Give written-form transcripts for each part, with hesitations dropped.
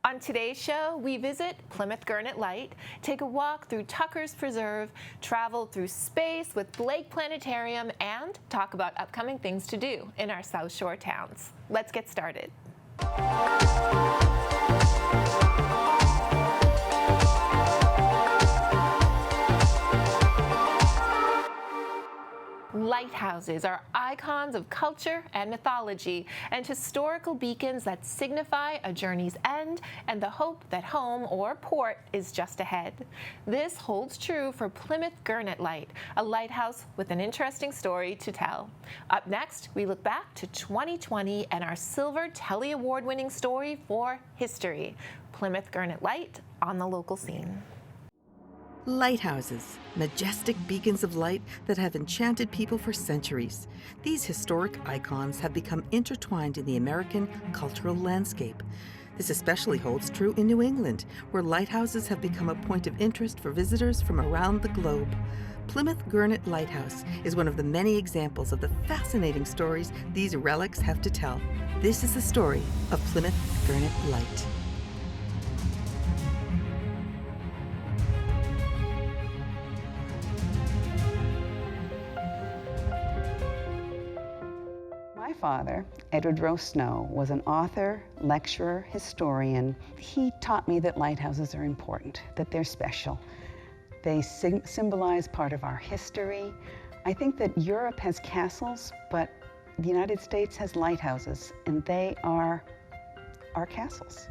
On today's show, we visit Plymouth Gurnet Light, take a walk through Tucker's Preserve, travel through space with Blake Planetarium, and talk about upcoming things to do in our South Shore towns. Let's get started. Lighthouses are icons of culture and mythology, and historical beacons that signify a journey's end and the hope that home or port is just ahead. This holds true for Plymouth Gurnet Light, a lighthouse with an interesting story to tell. Up next, we look back to 2020 and our Silver Telly Award-winning story for history, Plymouth Gurnet Light on the local scene. Lighthouses, majestic beacons of light that have enchanted people for centuries. These historic icons have become intertwined in the American cultural landscape. This especially holds true in New England, where lighthouses have become a point of interest for visitors from around the globe. Plymouth Gurnet Lighthouse is one of the many examples of the fascinating stories these relics have to tell. This is the story of Plymouth Gurnet Light. My father, Edward Rowe Snow, was an author, lecturer, historian. He taught me that lighthouses are important, that they're special. They symbolize part of our history. I think that Europe has castles, but the United States has lighthouses, and they are our castles.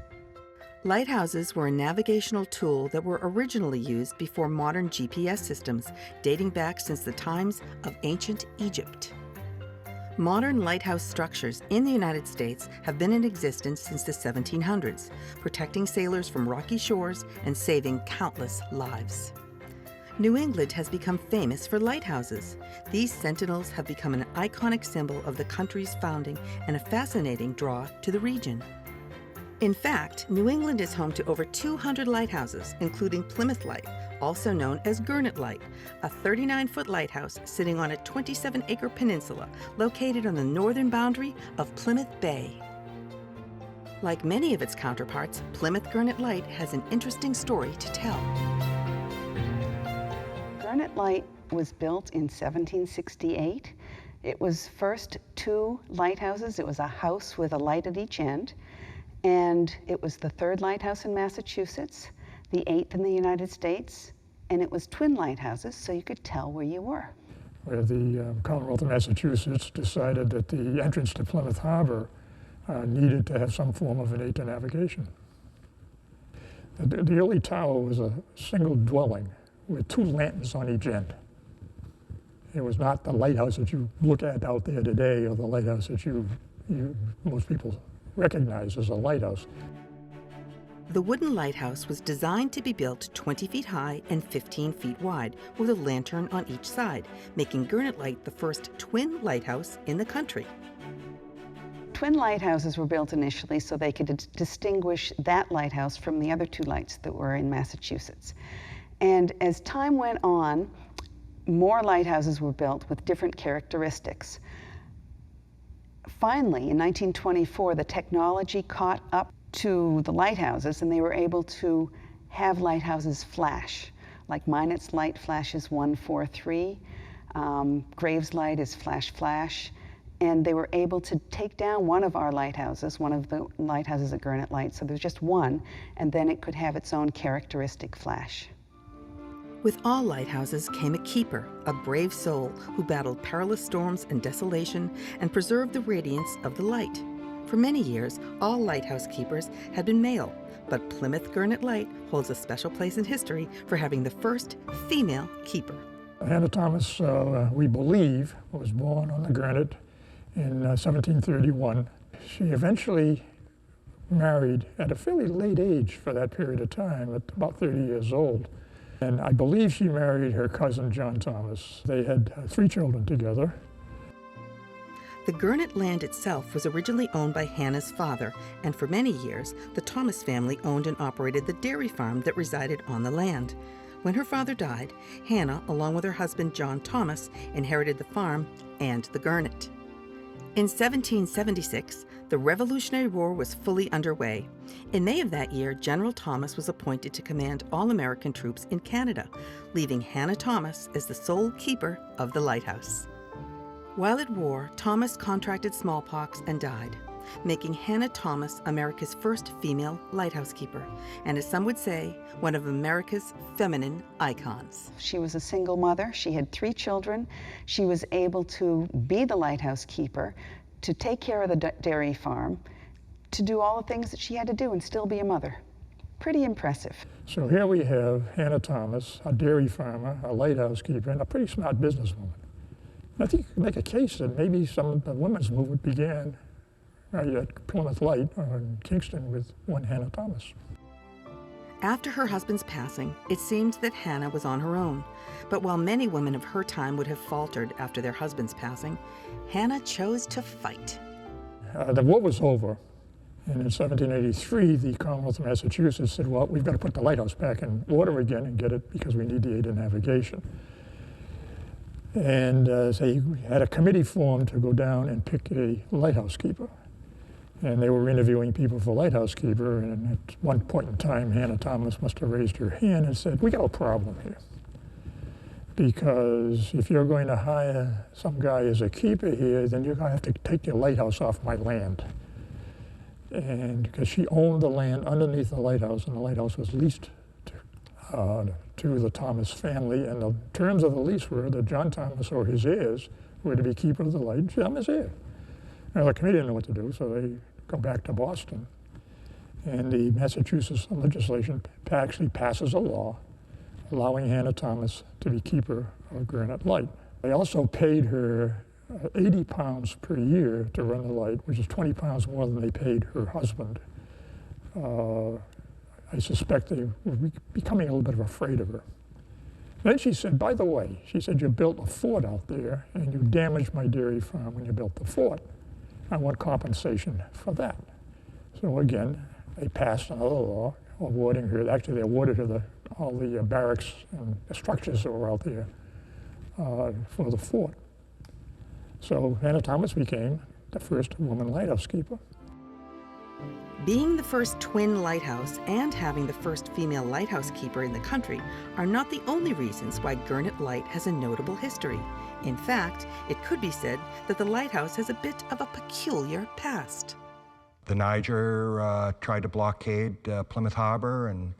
Lighthouses were a navigational tool that were originally used before modern GPS systems, dating back since the times of ancient Egypt. Modern lighthouse structures in the United States have been in existence since the 1700s, protecting sailors from rocky shores and saving countless lives. New England has become famous for lighthouses. These sentinels have become an iconic symbol of the country's founding and a fascinating draw to the region. In fact, New England is home to over 200 lighthouses, including Plymouth Light, also known as Gurnet Light, a 39-foot lighthouse sitting on a 27-acre peninsula located on the northern boundary of Plymouth Bay. Like many of its counterparts, Plymouth Gurnet Light has an interesting story to tell. Gurnet Light was built in 1768. It was first two lighthouses. It was a house with a light at each end, and it was the third lighthouse in Massachusetts, the 8th in the United States, and it was twin lighthouses, so you could tell where you were. Where the Commonwealth of Massachusetts decided that the entrance to Plymouth Harbor needed to have some form of an aid to navigation. The early tower was a single dwelling with two lanterns on each end. It was not the lighthouse that you look at out there today, or the lighthouse that most people recognize as a lighthouse. The wooden lighthouse was designed to be built 20 feet high and 15 feet wide, with a lantern on each side, making Gurnet Light the first twin lighthouse in the country. Twin lighthouses were built initially so they could distinguish that lighthouse from the other two lights that were in Massachusetts. And as time went on, more lighthouses were built with different characteristics. Finally, in 1924, the technology caught up to the lighthouses, and they were able to have lighthouses flash. Like Minot's Light flashes 143, Graves Light is flash, and they were able to take down one of our lighthouses, one of the lighthouses at Gurnet Light, so there's just one, and then it could have its own characteristic flash. With all lighthouses came a keeper, a brave soul who battled perilous storms and desolation and preserved the radiance of the light. For many years, all lighthouse keepers had been male, but Plymouth Gurnet Light holds a special place in history for having the first female keeper. Hannah Thomas, we believe, was born on the Gurnet in 1731. She eventually married at a fairly late age for that period of time, at about 30 years old. And I believe she married her cousin, John Thomas. They had 3 children together. The Gurnet land itself was originally owned by Hannah's father, and for many years, the Thomas family owned and operated the dairy farm that resided on the land. When her father died, Hannah, along with her husband John Thomas, inherited the farm and the Gurnet. In 1776, the Revolutionary War was fully underway. In May of that year, General Thomas was appointed to command all American troops in Canada, leaving Hannah Thomas as the sole keeper of the lighthouse. While at war, Thomas contracted smallpox and died, making Hannah Thomas America's first female lighthouse keeper, and as some would say, one of America's feminine icons. She was a single mother. She had 3 children. She was able to be the lighthouse keeper, to take care of the dairy farm, to do all the things that she had to do and still be a mother. Pretty impressive. So here we have Hannah Thomas, a dairy farmer, a lighthouse keeper, and a pretty smart businesswoman. I think you could make a case that maybe some of the women's movement began right at Plymouth Light or in Kingston with one Hannah Thomas. After her husband's passing, it seemed that Hannah was on her own. But while many women of her time would have faltered after their husband's passing, Hannah chose to fight. The war was over, and in 1783, the Commonwealth of Massachusetts said, well, we've got to put the lighthouse back in order again and get it because we need the aid of navigation. And they had a committee formed to go down and pick a lighthouse keeper. And they were interviewing people for lighthouse keeper, and at one point in time, Hannah Thomas must have raised her hand and said, we got a problem here. Because if you're going to hire some guy as a keeper here, then you're going to have to take your lighthouse off my land. And because she owned the land underneath the lighthouse, and the lighthouse was leased to the Thomas family, and the terms of the lease were that John Thomas or his heirs were to be keeper of the light, and John was heir. Well, the committee didn't know what to do, so they go back to Boston. And the Massachusetts legislation actually passes a law allowing Hannah Thomas to be keeper of Gurnet Light. They also paid her 80 pounds per year to run the light, which is 20 pounds more than they paid her husband. I suspect they were becoming a little bit afraid of her. Then she said, by the way, she said, you built a fort out there and you damaged my dairy farm when you built the fort. I want compensation for that. So again, they passed another law awarding her, actually they awarded her all the barracks and the structures that were out there for the fort. So Hannah Thomas became the first woman lighthouse keeper. Being the first twin lighthouse and having the first female lighthouse keeper in the country are not the only reasons why Gurnet Light has a notable history. In fact, it could be said that the lighthouse has a bit of a peculiar past. The Niger tried to blockade Plymouth Harbor, and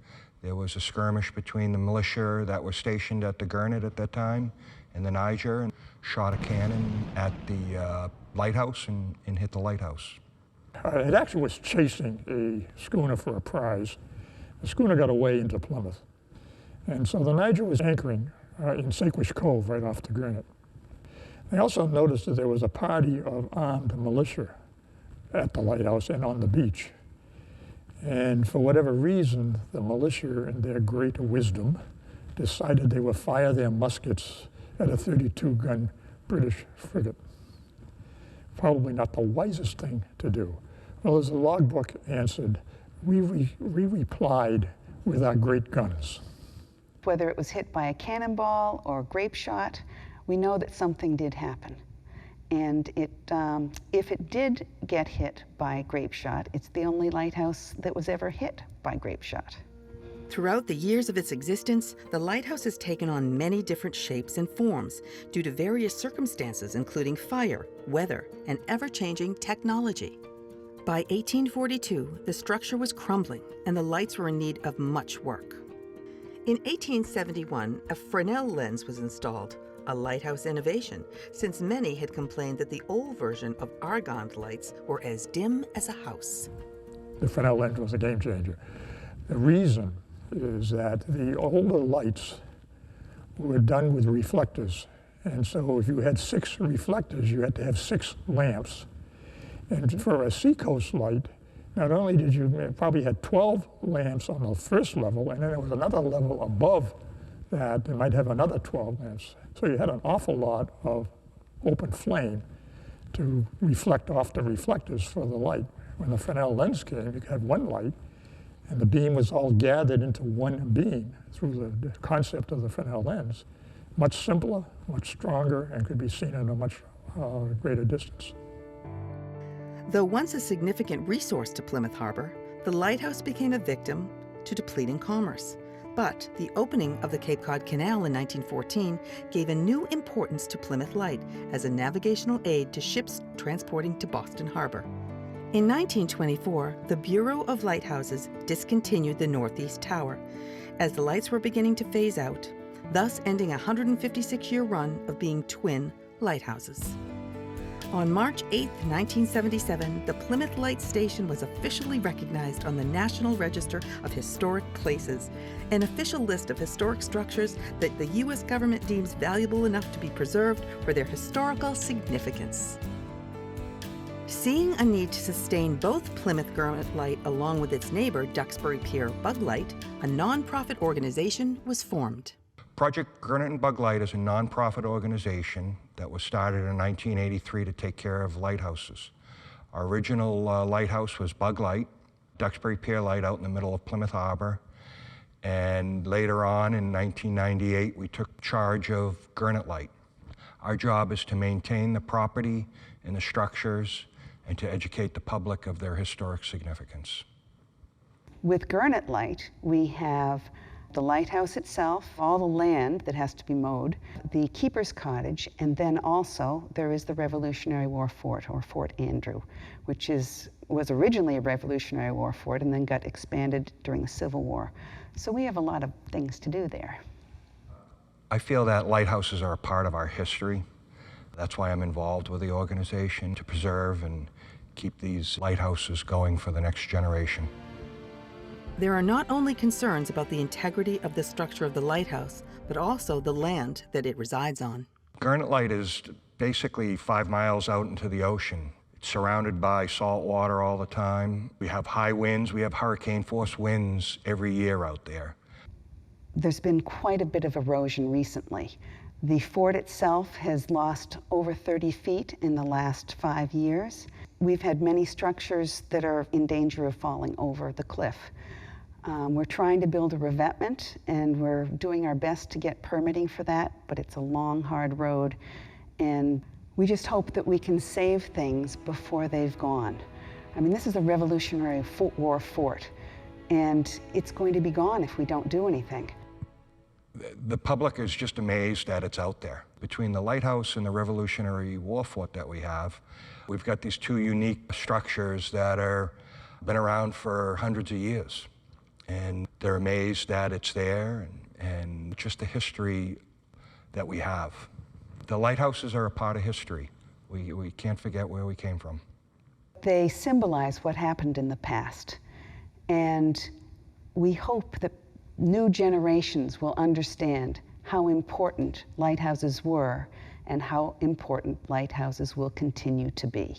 there was a skirmish between the militia that were stationed at the Gurnet at that time and the Niger, and shot a cannon at the lighthouse and hit the lighthouse. It actually was chasing a schooner for a prize. The schooner got away into Plymouth. And so the Niger was anchoring in Saquish Cove right off the Gurnet. They also noticed that there was a party of armed militia at the lighthouse and on the beach. And for whatever reason, the militia, in their great wisdom, decided they would fire their muskets at a 32-gun British frigate. Probably not the wisest thing to do. Well, as the logbook answered, we replied with our great guns. Whether it was hit by a cannonball or grape shot, we know that something did happen. And if it did get hit by grape shot, it's the only lighthouse that was ever hit by grape shot. Throughout the years of its existence, the lighthouse has taken on many different shapes and forms due to various circumstances, including fire, weather, and ever-changing technology. By 1842, the structure was crumbling and the lights were in need of much work. In 1871, a Fresnel lens was installed, a lighthouse innovation, since many had complained that the old version of argand lights were as dim as a house. The Fresnel lens was a game changer. The reason is that the older lights were done with reflectors. And so if you had 6 reflectors, you had to have 6 lamps. And for a seacoast light, not only did you probably had 12 lamps on the first level, and then there was another level above that, they might have another 12 lamps. So you had an awful lot of open flame to reflect off the reflectors for the light. When the Fresnel lens came, you had one light, and the beam was all gathered into one beam through the concept of the Fresnel lens. Much simpler, much stronger, and could be seen at a much greater distance. Though once a significant resource to Plymouth Harbor, the lighthouse became a victim to depleting commerce. But the opening of the Cape Cod Canal in 1914 gave a new importance to Plymouth Light as a navigational aid to ships transporting to Boston Harbor. In 1924, the Bureau of Lighthouses discontinued the Northeast Tower as the lights were beginning to phase out, thus ending a 156-year run of being twin lighthouses. On March 8, 1977, the Plymouth Light Station was officially recognized on the National Register of Historic Places, an official list of historic structures that the U.S. government deems valuable enough to be preserved for their historical significance. Seeing a need to sustain both Plymouth Gurnet Light along with its neighbor, Duxbury Pier Bug Light, a nonprofit organization was formed. Project Gurnet and Bug Light is a nonprofit organization that was started in 1983 to take care of lighthouses. Our original lighthouse was Bug Light, Duxbury Pier Light out in the middle of Plymouth Harbor. And later on in 1998, we took charge of Gurnet Light. Our job is to maintain the property and the structures and to educate the public of their historic significance. With Gurnet Light, we have the lighthouse itself, all the land that has to be mowed, the keeper's cottage, and then also there is the Revolutionary War Fort, or Fort Andrew, which was originally a Revolutionary War fort and then got expanded during the Civil War. So we have a lot of things to do there. I feel that lighthouses are a part of our history. That's why I'm involved with the organization, to preserve and keep these lighthouses going for the next generation. There are not only concerns about the integrity of the structure of the lighthouse, but also the land that it resides on. Gurnet Light is basically 5 miles out into the ocean. It's surrounded by salt water all the time. We have high winds, we have hurricane-force winds every year out there. There's been quite a bit of erosion recently. The fort itself has lost over 30 feet in the last 5 years. We've had many structures that are in danger of falling over the cliff. We're trying to build a revetment, and we're doing our best to get permitting for that, but it's a long, hard road, and we just hope that we can save things before they've gone. I mean, this is a Revolutionary War fort, and it's going to be gone if we don't do anything. The public is just amazed that it's out there. Between the lighthouse and the Revolutionary War fort that we have, we've got these two unique structures that are been around for hundreds of years. And they're amazed that it's there and just the history that we have. The lighthouses are a part of history. We can't forget where we came from. They symbolize what happened in the past. And we hope that new generations will understand how important lighthouses were and how important lighthouses will continue to be.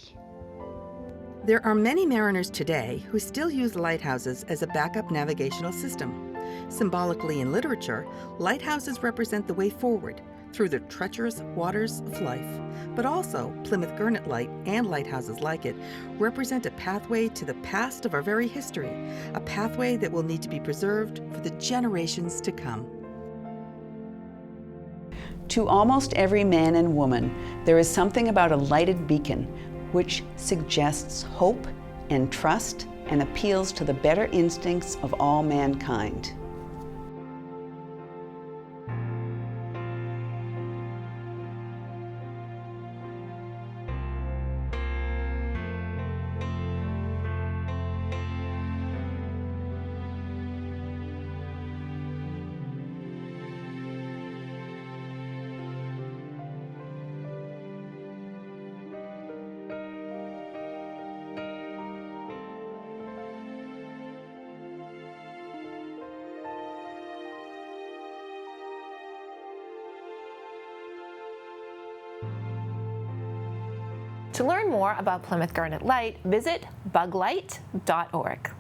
There are many mariners today who still use lighthouses as a backup navigational system. Symbolically in literature, lighthouses represent the way forward through the treacherous waters of life. But also, Plymouth Gurnet Light and lighthouses like it represent a pathway to the past of our very history, a pathway that will need to be preserved for the generations to come. To almost every man and woman, there is something about a lighted beacon which suggests hope and trust and appeals to the better instincts of all mankind. To learn more about Plymouth Gurnet Light, visit buglight.org.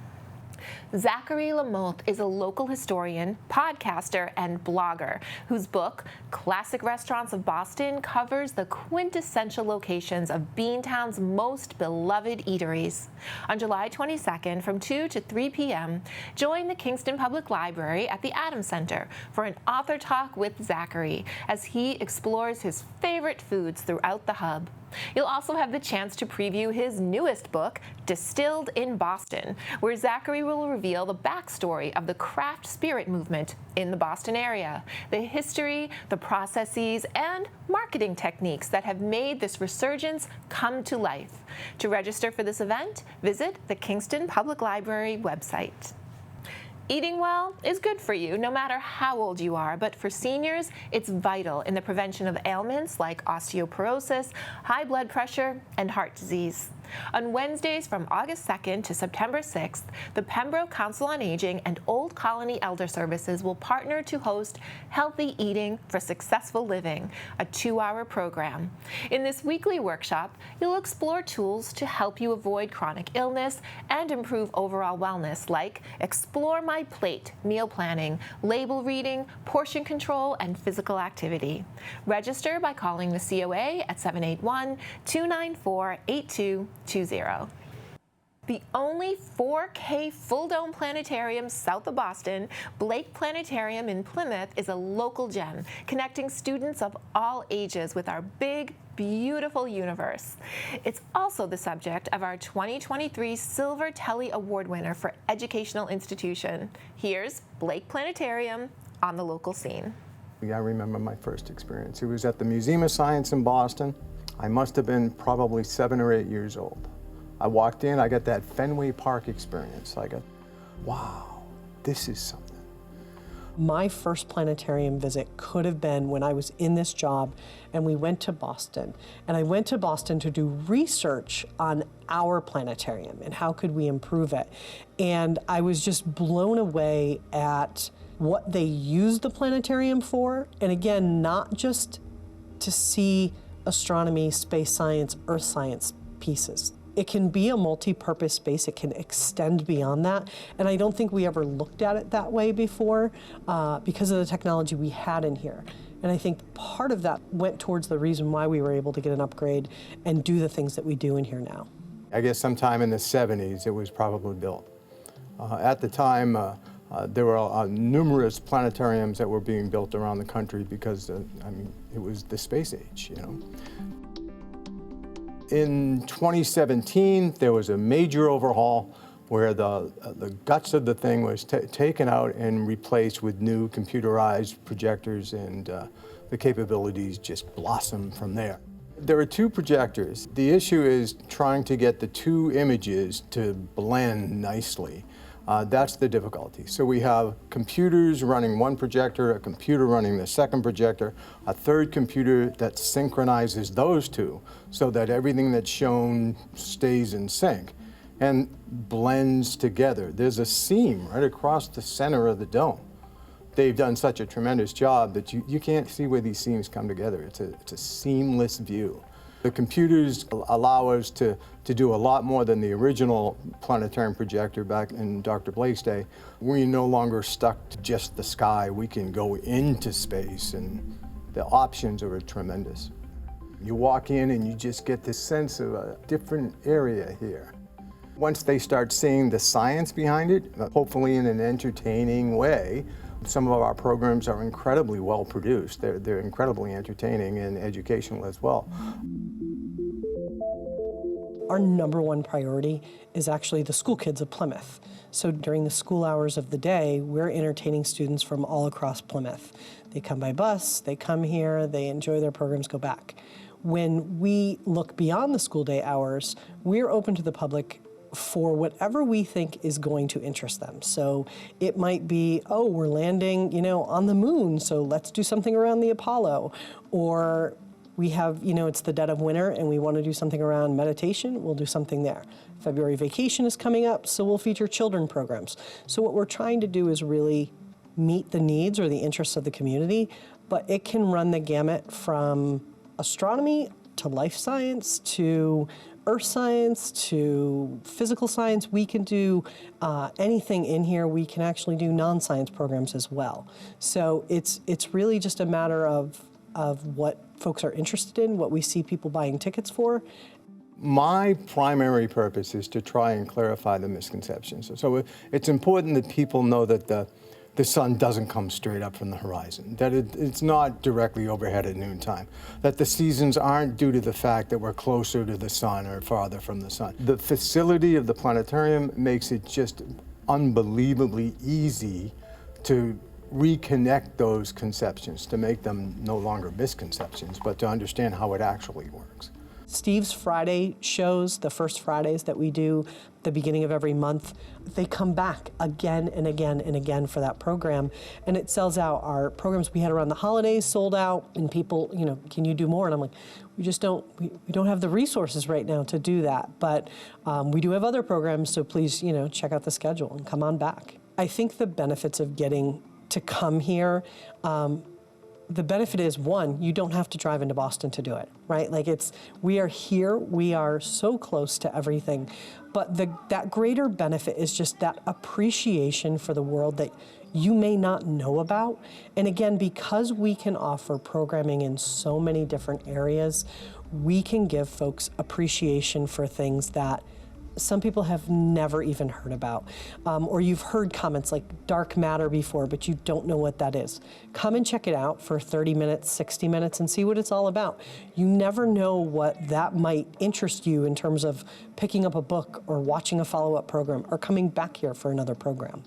Zachary Lamotte is a local historian, podcaster, and blogger whose book, Classic Restaurants of Boston, covers the quintessential locations of Beantown's most beloved eateries. On July 22nd from 2 to 3 p.m., join the Kingston Public Library at the Adams Center for an author talk with Zachary as he explores his favorite foods throughout the hub. You'll also have the chance to preview his newest book, Distilled in Boston, where Zachary will reveal the backstory of the craft spirit movement in the Boston area, the history, the processes, and marketing techniques that have made this resurgence come to life. To register for this event, visit the Kingston Public Library website. Eating well is good for you, no matter how old you are, but for seniors, it's vital in the prevention of ailments like osteoporosis, high blood pressure, and heart disease. On Wednesdays from August 2nd to September 6th, the Pembroke Council on Aging and Old Colony Elder Services will partner to host Healthy Eating for Successful Living, a 2-hour program. In this weekly workshop, you'll explore tools to help you avoid chronic illness and improve overall wellness, like Explore My Plate, meal planning, label reading, portion control, and physical activity. Register by calling the COA at 781-294-8220. The only 4K full-dome planetarium south of Boston, Blake Planetarium in Plymouth, is a local gem, connecting students of all ages with our big, beautiful universe. It's also the subject of our 2023 Silver Telly Award winner for Educational Institution. Here's Blake Planetarium on the local scene. I remember my first experience. It was at the Museum of Science in Boston. I must have been probably 7 or 8 years old. I walked in, I got that Fenway Park experience. I got, wow, this is something. My first planetarium visit could have been when I was in this job and we went to Boston. And I went to Boston to do research on our planetarium and how could we improve it. And I was just blown away at what they used the planetarium for. And again, not just to see astronomy, space science, earth science pieces. It can be a multi-purpose space. It can extend beyond that. And I don't think we ever looked at it that way before because of the technology we had in here. And I think part of that went towards the reason why we were able to get an upgrade and do the things that we do in here now. I guess sometime in the 70s it was probably built. At the time, there were numerous planetariums that were being built around the country because, I mean, it was the space age, you know. In 2017, there was a major overhaul where the guts of the thing was taken out and replaced with new computerized projectors, and the capabilities just blossomed from there. There are 2 projectors. The issue is trying to get the 2 images to blend nicely. That's the difficulty. So we have computers running one projector, a computer running the second projector, a third computer that synchronizes those 2 so that everything that's shown stays in sync and blends together. There's a seam right across the center of the dome. They've done such a tremendous job that you can't see where these seams come together. It's a seamless view. The computers allow us to do a lot more than the original planetarium projector back in Dr. Blake's day. We're no longer stuck to just the sky. We can go into space, and the options are tremendous. You walk in and you just get this sense of a different area here. Once they start seeing the science behind it, hopefully in an entertaining way, some of our programs are incredibly well produced. They're incredibly entertaining and educational as well. Our #1 priority is actually the school kids of Plymouth. So during the school hours of the day, we're entertaining students from all across Plymouth. They come by bus, they come here, they enjoy their programs, go back. When we look beyond the school day hours, we're open to the public for whatever we think is going to interest them. So it might be, oh, we're landing, you know, on the moon, so let's do something around the Apollo. Or we have, you know, it's the dead of winter and we want to do something around meditation, we'll do something there. February vacation is coming up, so we'll feature children programs. So what we're trying to do is really meet the needs or the interests of the community, but it can run the gamut from astronomy to life science to earth science to physical science. We can do anything in here. We can actually do non-science programs as well. So it's really just a matter of what folks are interested in, what we see people buying tickets for. My primary purpose is to try and clarify the misconceptions. So it's important that people know that the sun doesn't come straight up from the horizon, that it's not directly overhead at noontime, that the seasons aren't due to the fact that we're closer to the sun or farther from the sun. The facility of the planetarium makes it just unbelievably easy to reconnect those conceptions, to make them no longer misconceptions, but to understand how it actually works. Steve's Friday shows, the first Fridays that we do the beginning of every month, they come back again and again and again for that program, and it sells out. Our programs we had around the holidays sold out, and people, can you do more? And I'm like, we just don't, we don't have the resources right now to do that, but we do have other programs, so please, check out the schedule and come on back. I think the benefits of getting to come here, the benefit is, one, you don't have to drive into Boston to do it, right? We are here, we are so close to everything, but that greater benefit is just that appreciation for the world that you may not know about. And again, because we can offer programming in so many different areas, we can give folks appreciation for things that some people have never even heard about, or you've heard comments like dark matter before, but you don't know what that is. Come and check it out for 30 minutes, 60 minutes, and see what it's all about. You never know what that might interest you in terms of picking up a book or watching a follow-up program or coming back here for another program.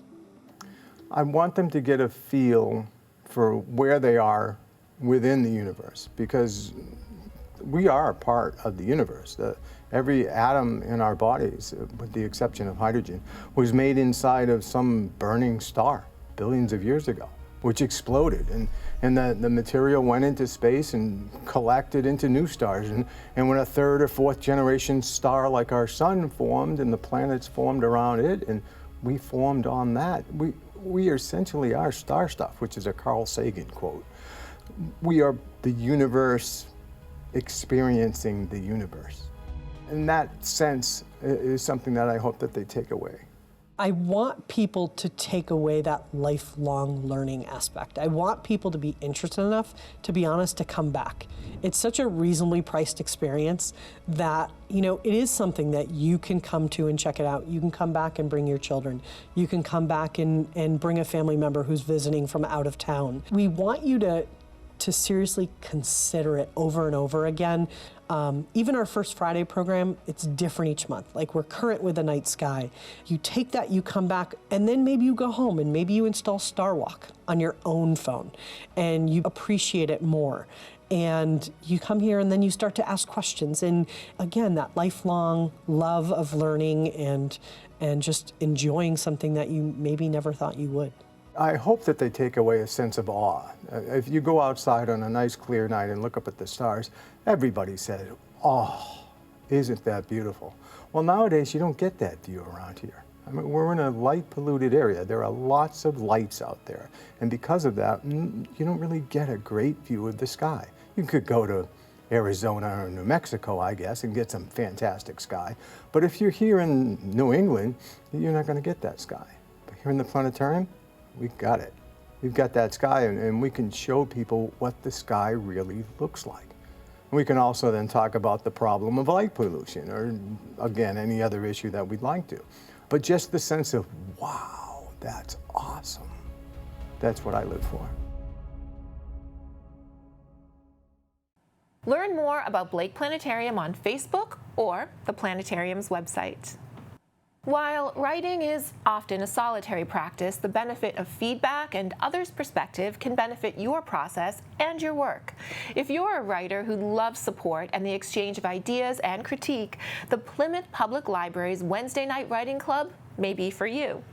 I want them to get a feel for where they are within the universe, because we are a part of the universe. Every atom in our bodies, with the exception of hydrogen, was made inside of some burning star billions of years ago, which exploded. And the material went into space and collected into new stars. And when a third or fourth generation star like our sun formed and the planets formed around it, and we formed on that, we essentially are star stuff, which is a Carl Sagan quote. We are the universe experiencing the universe. And that sense is something that I hope that they take away. I want people to take away that lifelong learning aspect. I want people to be interested enough, to be honest, to come back. It's such a reasonably priced experience that, it is something that you can come to and check it out. You can come back and bring your children. You can come back and bring a family member who's visiting from out of town. We want you to seriously consider it over and over again. Even our First Friday program, it's different each month. We're current with the night sky. You take that, you come back, and then maybe you go home and maybe you install Star Walk on your own phone and you appreciate it more. And you come here and then you start to ask questions. And again, that lifelong love of learning and just enjoying something that you maybe never thought you would. I hope that they take away a sense of awe. If you go outside on a nice clear night and look up at the stars, everybody says, "Oh, isn't that beautiful?" Well, nowadays you don't get that view around here. I mean, we're in a light polluted area. There are lots of lights out there. And because of that, you don't really get a great view of the sky. You could go to Arizona or New Mexico, I guess, and get some fantastic sky. But if you're here in New England, you're not going to get that sky. But here in the planetarium, we've got it. We've got that sky, and we can show people what the sky really looks like. We can also then talk about the problem of light pollution, or again, any other issue that we'd like to. But just the sense of, wow, that's awesome. That's what I live for. Learn more about Blake Planetarium on Facebook or the Planetarium's website. While writing is often a solitary practice, the benefit of feedback and others' perspective can benefit your process and your work. If you're a writer who loves support and the exchange of ideas and critique, the Plymouth Public Library's Wednesday Night Writing Club may be for you.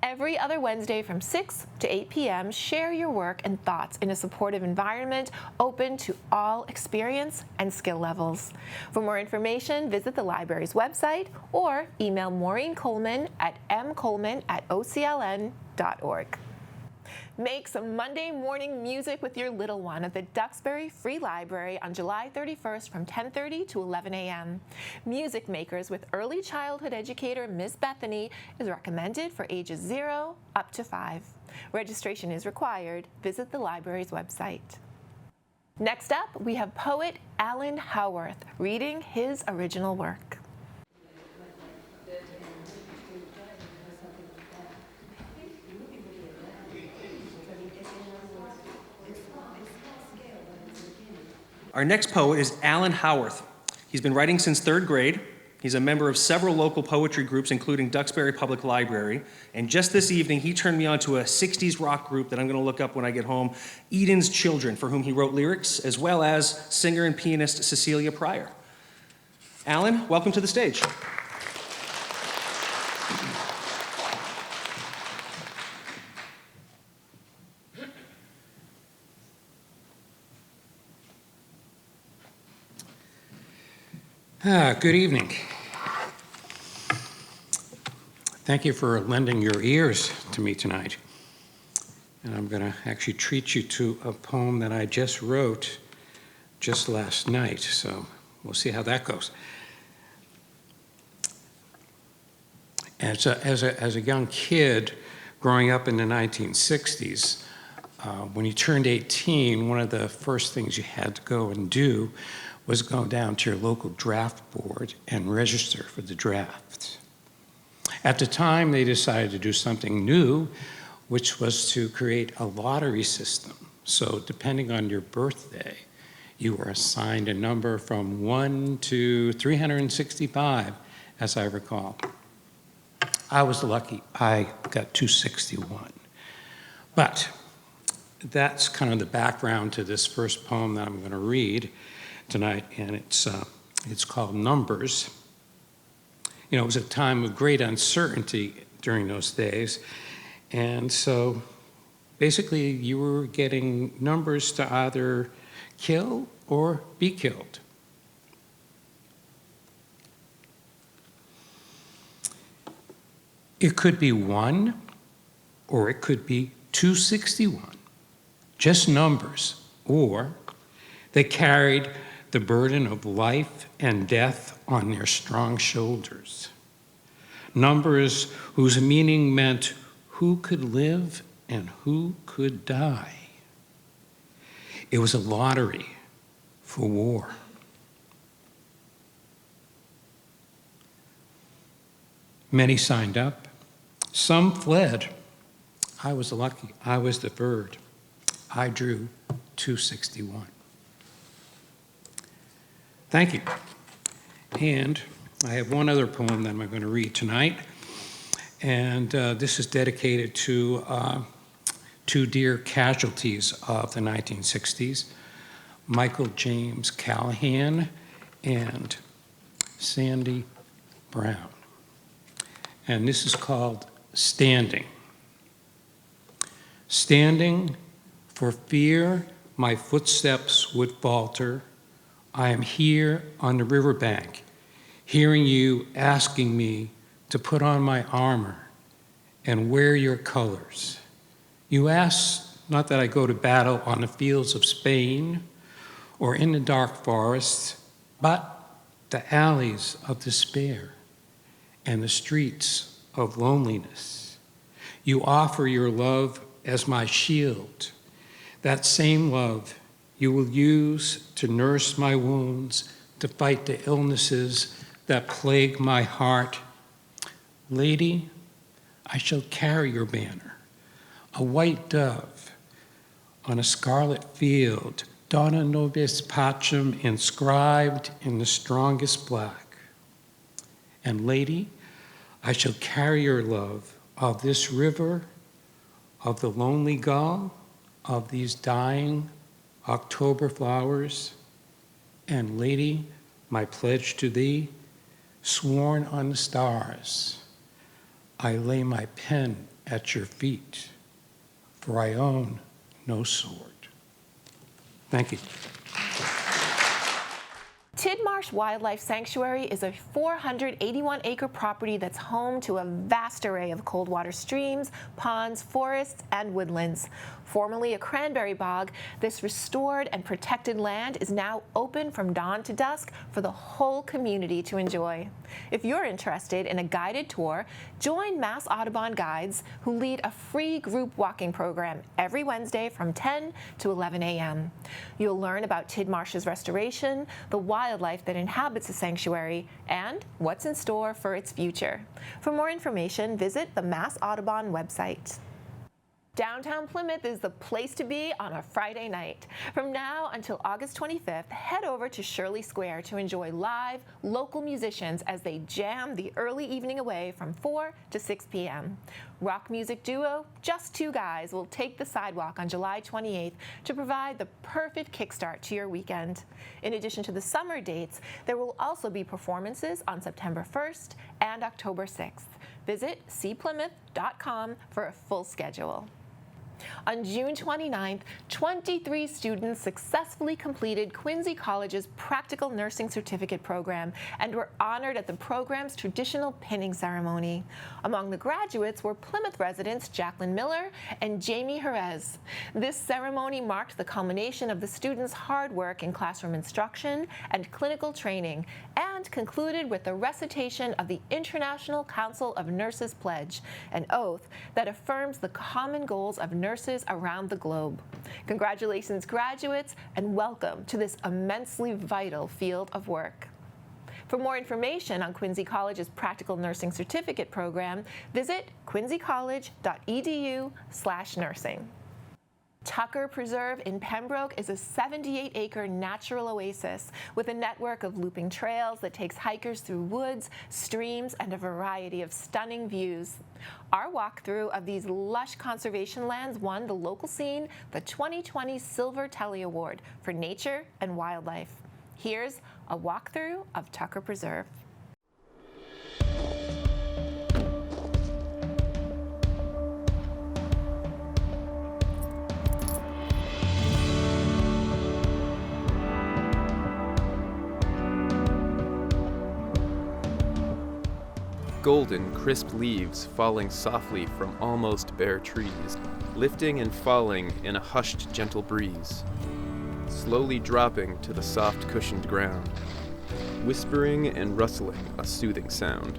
Every other Wednesday from 6 to 8 p.m., share your work and thoughts in a supportive environment open to all experience and skill levels. For more information, visit the library's website or email Maureen Coleman at mcoleman@ocln.org. Make some Monday morning music with your little one at the Duxbury Free Library on July 31st from 10:30 to 11 a.m. Music Makers with early childhood educator Ms. Bethany is recommended for ages 0 up to 5. Registration is required. Visit the library's website. Next up, we have poet Alan Howarth reading his original work. Our next poet is Alan Howarth. He's been writing since 3rd grade. He's a member of several local poetry groups, including Duxbury Public Library. And just this evening, he turned me on to a 60s rock group that I'm going to look up when I get home, Eden's Children, for whom he wrote lyrics, as well as singer and pianist Cecilia Pryor. Alan, welcome to the stage. Good evening. Thank you for lending your ears to me tonight. And I'm going to actually treat you to a poem that I just wrote just last night, so we'll see how that goes. As a young kid growing up in the 1960s, when you turned 18, one of the first things you had to go and do was go down to your local draft board and register for the draft. At the time, they decided to do something new, which was to create a lottery system. So depending on your birthday, you were assigned a number from 1 to 365, as I recall. I was lucky. I got 261. But that's kind of the background to this first poem that I'm going to read tonight, and it's called Numbers. You know, it was a time of great uncertainty during those days, and so basically you were getting numbers to either kill or be killed. It could be 1 or it could be 261, just numbers, or they carried the burden of life and death on their strong shoulders. Numbers whose meaning meant who could live and who could die. It was a lottery for war. Many signed up. Some fled. I was lucky. I was deferred. I drew 261. Thank you. And I have one other poem that I'm going to read tonight. And this is dedicated to 2 dear casualties of the 1960s, Michael James Callahan and Sandy Brown. And this is called Standing. Standing for fear my footsteps would falter, I am here on the riverbank, hearing you asking me to put on my armor and wear your colors. You ask not that I go to battle on the fields of Spain or in the dark forests, but the alleys of despair and the streets of loneliness. You offer your love as my shield, that same love you will use to nurse my wounds, to fight the illnesses that plague my heart. Lady, I shall carry your banner, a white dove on a scarlet field, Dona nobis pacem inscribed in the strongest black. And lady, I shall carry your love of this river, of the lonely gull, of these dying October flowers, and lady, my pledge to thee, sworn on the stars, I lay my pen at your feet, for I own no sword. Thank you. Tidmarsh Wildlife Sanctuary is a 481-acre property that's home to a vast array of cold water streams, ponds, forests, and woodlands. Formerly a cranberry bog, this restored and protected land is now open from dawn to dusk for the whole community to enjoy. If you're interested in a guided tour, join Mass Audubon Guides, who lead a free group walking program every Wednesday from 10 to 11 a.m. You'll learn about Tidmarsh's restoration, the wildlife that inhabits the sanctuary, and what's in store for its future. For more information, visit the Mass Audubon website. Downtown Plymouth is the place to be on a Friday night. From now until August 25th, head over to Shirley Square to enjoy live, local musicians as they jam the early evening away from 4 to 6 p.m. Rock music duo Just Two Guys will take the sidewalk on July 28th to provide the perfect kickstart to your weekend. In addition to the summer dates, there will also be performances on September 1st and October 6th. Visit cplymouth.com for a full schedule. On June 29th, 23 students successfully completed Quincy College's Practical Nursing Certificate program and were honored at the program's traditional pinning ceremony. Among the graduates were Plymouth residents Jacqueline Miller and Jamie Jerez. This ceremony marked the culmination of the students' hard work in classroom instruction and clinical training and concluded with the recitation of the International Council of Nurses Pledge, an oath that affirms the common goals of nurses around the globe. Congratulations, graduates, and welcome to this immensely vital field of work. For more information on Quincy College's Practical Nursing Certificate program, visit quincycollege.edu/nursing. Tucker Preserve in Pembroke is a 78-acre natural oasis with a network of looping trails that takes hikers through woods, streams, and a variety of stunning views. Our walkthrough of these lush conservation lands won the local scene the 2020 Silver Telly Award for Nature and Wildlife. Here's a walkthrough of Tucker Preserve. Golden, crisp leaves falling softly from almost bare trees, lifting and falling in a hushed, gentle breeze, slowly dropping to the soft, cushioned ground, whispering and rustling a soothing sound.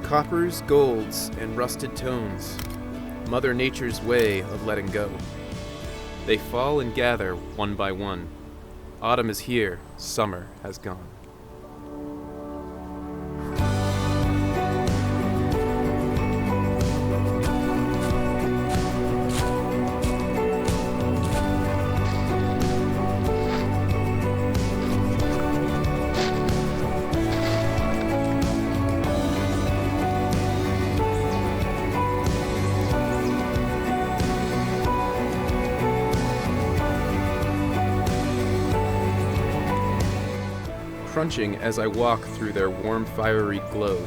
Coppers, golds, and rusted tones, Mother Nature's way of letting go. They fall and gather one by one. Autumn is here, summer has gone. Crunching as I walk through their warm, fiery glow,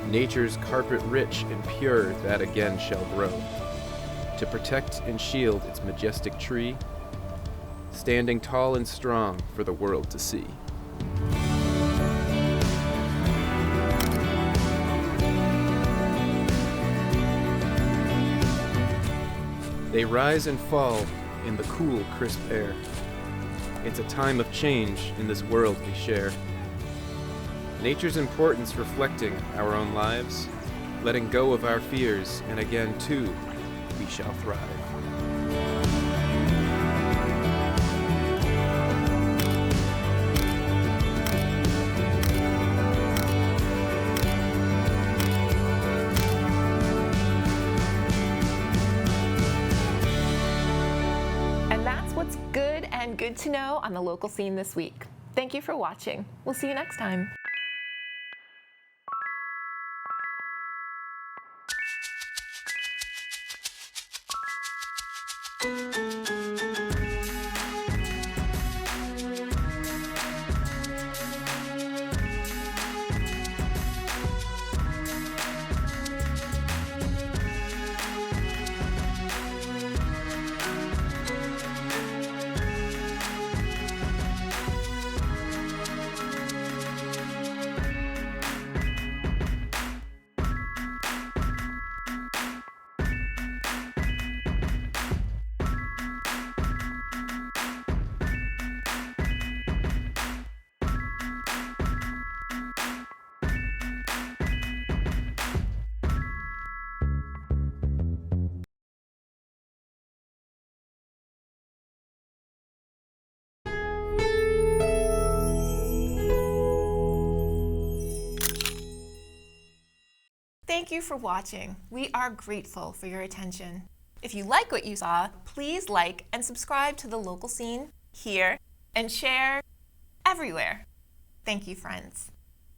nature's carpet rich and pure that again shall grow, to protect and shield its majestic tree, standing tall and strong for the world to see. They rise and fall in the cool, crisp air. It's a time of change in this world we share. Nature's importance reflecting our own lives, letting go of our fears, and again, too, we shall thrive. Good to know on the local scene this week. Thank you for watching. We'll see you next time. Thank you for watching. We are grateful for your attention. If you like what you saw, please like and subscribe to The Local Scene here and share everywhere. Thank you, friends.